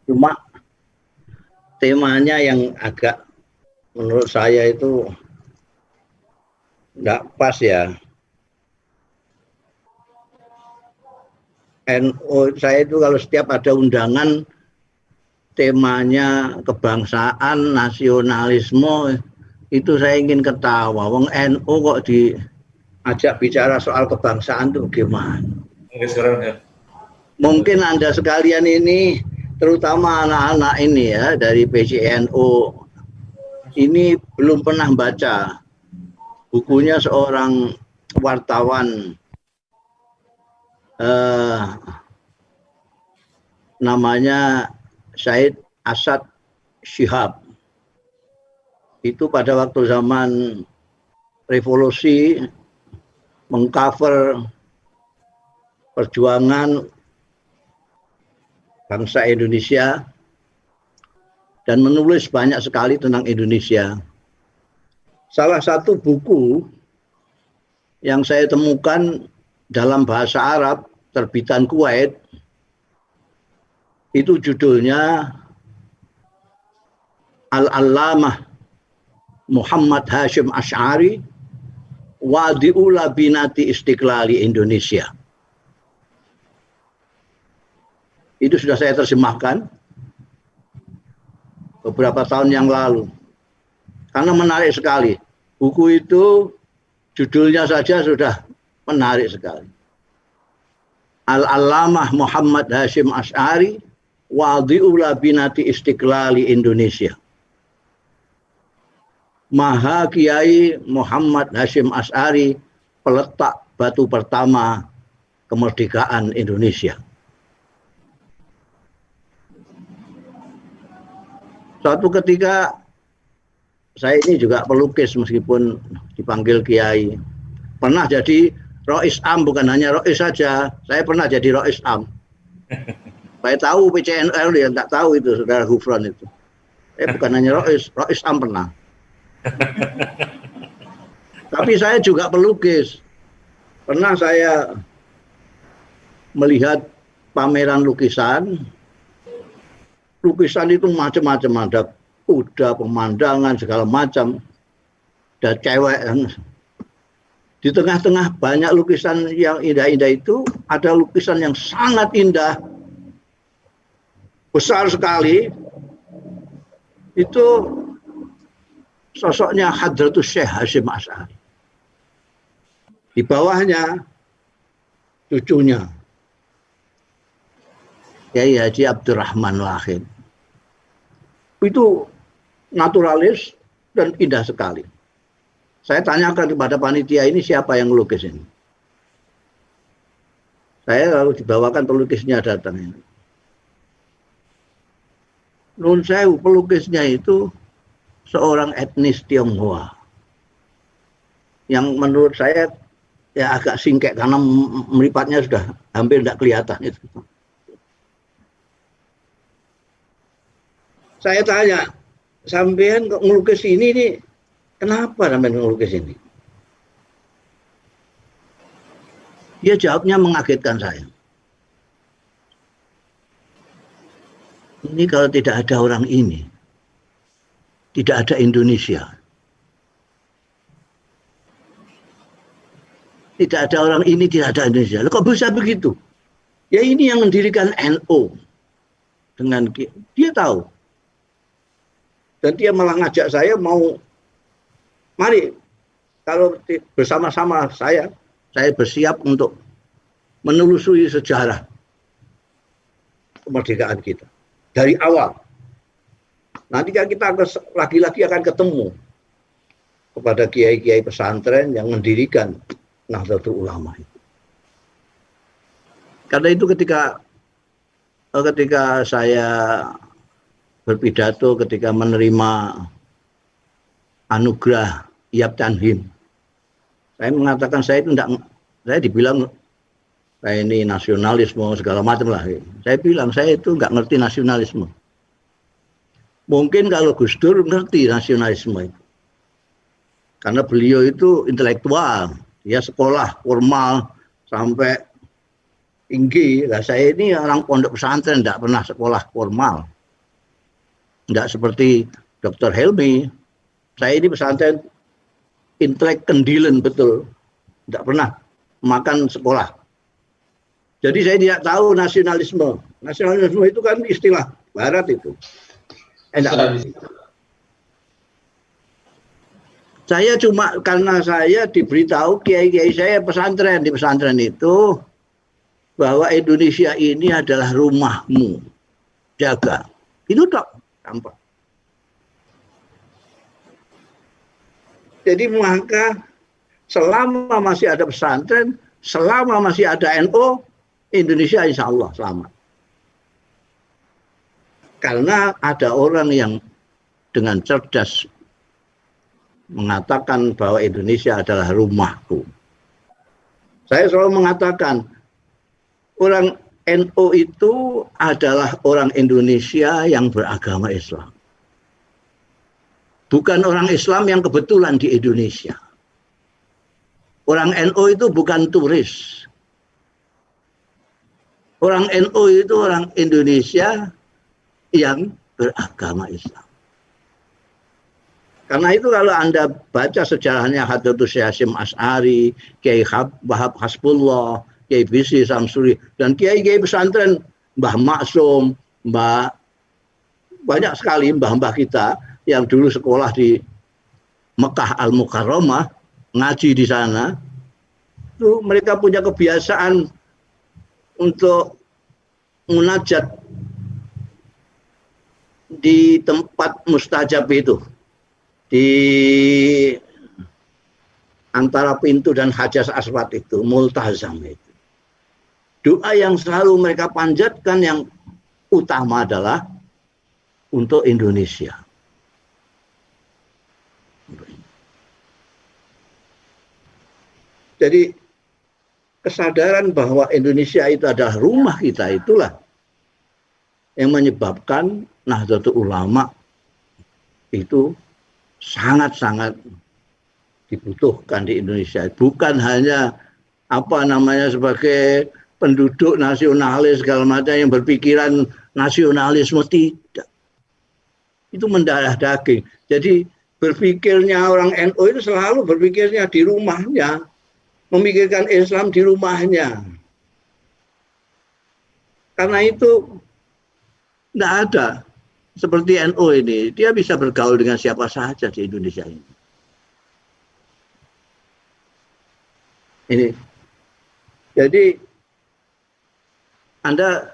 Cuma temanya yang agak menurut saya itu nggak pas ya. NU saya itu kalau setiap ada undangan temanya kebangsaan, nasionalisme, itu saya ingin ketawa. Wong NU kok diajak bicara soal kebangsaan itu gimana? Mungkin Anda sekalian ini, terutama anak-anak ini ya dari PCNU, ini belum pernah baca bukunya seorang wartawan namanya Said Asad Shihab. Itu pada waktu zaman revolusi mengcover perjuangan bangsa Indonesia dan menulis banyak sekali tentang Indonesia. Salah satu buku yang saya temukan dalam bahasa Arab terbitan Kuwait itu judulnya Al-Allamah Muhammad Hashim Asy'ari Wadi'u Labinati Istiqlali Indonesia. Itu sudah saya terjemahkan beberapa tahun yang lalu. Karena menarik sekali. Buku itu judulnya saja sudah menarik sekali. Al-Allamah Muhammad Hashim Asy'ari Wadi'u Labinati Istiqlali Indonesia. Maha Kiai Muhammad Hashim Asy'ari, peletak batu pertama kemerdekaan Indonesia. Suatu ketika saya ini juga pelukis meskipun dipanggil Kiai. Pernah jadi Rois Am, bukan hanya Rois saja. Saya pernah jadi Rois Am. Saya tahu PCNL, ya tak tahu itu saudara Gufron itu. Bukan hanya Rois Am pernah. Tapi saya juga pelukis. Pernah saya melihat pameran lukisan. Lukisan itu macam-macam, ada kuda, pemandangan segala macam, ada cewek. Di tengah-tengah banyak lukisan yang indah-indah itu ada lukisan yang sangat indah, besar sekali. Itu sosoknya Hadratus Syekh Hashim Asy'ari. Di bawahnya cucunya Kiai Haji Abdurrahman Wahid. Itu naturalis dan indah sekali. Saya tanyakan kepada panitia ini siapa yang melukis ini. Saya lalu dibawakan pelukisnya datang ini. Nun sewu, pelukisnya itu seorang etnis Tionghoa. Yang menurut saya ya agak singkek karena meripatnya sudah hampir tidak kelihatan itu. Saya tanya, sampean kok ngelukis ini nih, kenapa sampean ngelukis ini? Dia jawabnya mengagetkan saya. Ini kalau tidak ada orang ini, tidak ada Indonesia. Tidak ada orang ini, tidak ada Indonesia. Loh, kok bisa begitu? Ya ini yang mendirikan NU. Dengan dia tahu. Dan dia malah ngajak saya mau, mari kalau bersama-sama saya bersiap untuk menelusuri sejarah kemerdekaan kita dari awal. Nanti kita lagi-lagi akan ketemu kepada kiai-kiai pesantren yang mendirikan Nahdlatul Ulama itu. Karena itu ketika saya berpidato, ketika menerima anugerah Iyab Tanhim, saya mengatakan saya itu tidak, saya dibilang saya ini nasionalisme segala macam lah. Saya bilang saya itu nggak ngerti nasionalisme. Mungkin kalau Gus Dur ngerti nasionalisme itu, karena beliau itu intelektual, dia sekolah formal sampai tinggi. Lah saya ini orang pondok pesantren, tidak pernah sekolah formal. Tidak seperti Dr. Helmi. Saya ini pesantren intelek kendilen betul. Tidak pernah makan sekolah. Jadi saya tidak tahu nasionalisme. Nasionalisme itu kan istilah barat itu. Saya cuma karena saya diberitahu kiai-kiai saya pesantren, di pesantren itu bahwa Indonesia ini adalah rumahmu, jaga. Itu tak tampak. Jadi maka selama masih ada pesantren, selama masih ada NU, Indonesia insya Allah selamat. Karena ada orang yang dengan cerdas mengatakan bahwa Indonesia adalah rumahku. Saya selalu mengatakan orang NU itu adalah orang Indonesia yang beragama Islam. Bukan orang Islam yang kebetulan di Indonesia. Orang NU itu bukan turis. Orang NU itu orang Indonesia yang beragama Islam. Karena itu kalau Anda baca sejarahnya Hadratus Syekh Hasyim Asy'ari, Kiai Wahab Hasbullah, Kiai Bisri Samsuri, dan kiai-kiai pesantren, Mbah Maksum, banyak sekali mbah-mbah kita yang dulu sekolah di Mekah Al-Mukarramah, ngaji di sana, itu mereka punya kebiasaan untuk munajat di tempat mustajab itu, di antara pintu dan Hajar Aswad itu, multazam itu. Doa yang selalu mereka panjatkan yang utama adalah untuk Indonesia. Jadi kesadaran bahwa Indonesia itu adalah rumah kita itulah yang menyebabkan Nahdlatul Ulama itu sangat-sangat dibutuhkan di Indonesia. Bukan hanya sebagai penduduk nasionalis segala macam yang berpikiran nasionalisme, tidak. Itu mendarah daging. Jadi berpikirnya orang NU itu selalu berpikirnya di rumahnya, memikirkan Islam di rumahnya. Karena itu tidak ada seperti NU ini, dia bisa bergaul dengan siapa saja di Indonesia ini. Jadi Anda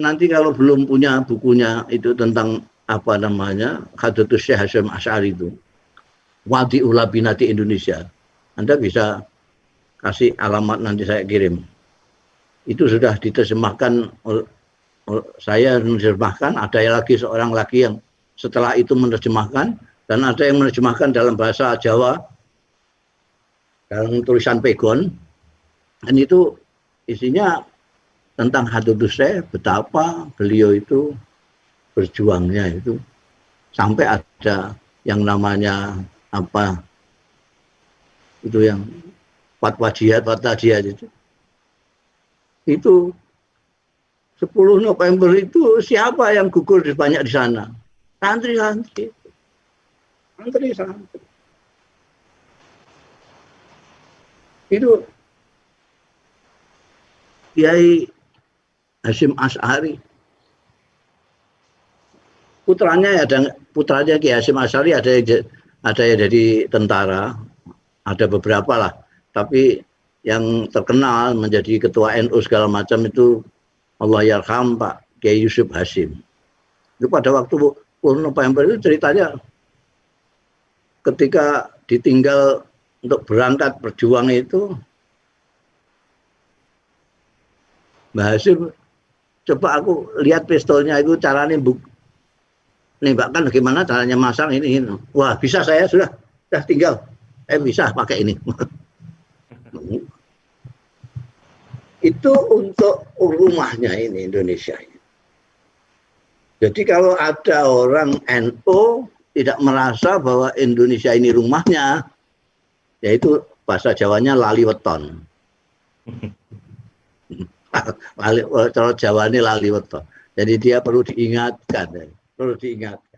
nanti kalau belum punya bukunya itu tentang Hadratus Syekh Hasyim Asy'ari itu, Wadi'ul Labinati Indonesia, Anda bisa kasih alamat, nanti saya kirim. Itu sudah diterjemahkan, saya menerjemahkan, ada lagi seorang lagi yang setelah itu menerjemahkan, dan ada yang menerjemahkan dalam bahasa Jawa dalam tulisan Pegon, dan itu isinya tentang Hadratus Syekh, betapa beliau itu berjuangnya itu sampai ada yang namanya itu yang fatwa jihad itu 10 November itu siapa yang gugur banyak di sana? Santri-santri. Itu Kiai Hasyim Asy'ari. Putranya Kiai Hasyim Asy'ari ada yang jadi tentara, ada beberapa lah. Tapi yang terkenal menjadi ketua NU segala macam itu Allahyarham Pak Kiai Yusuf Hasyim. Itu pada waktu 10 November itu ceritanya ketika ditinggal untuk berangkat berjuang itu, Mbah Hasyim, coba aku lihat pistolnya itu caranya nembakkan bagaimana caranya masang ini. Wah, bisa saya sudah tinggal. Bisa pakai ini. Itu untuk rumahnya ini Indonesia. Jadi kalau ada orang NU tidak merasa bahwa Indonesia ini rumahnya, yaitu bahasa Jawanya lali weton. Kalau Jawa ini lali weton. Jadi dia perlu diingatkan. perlu diingat.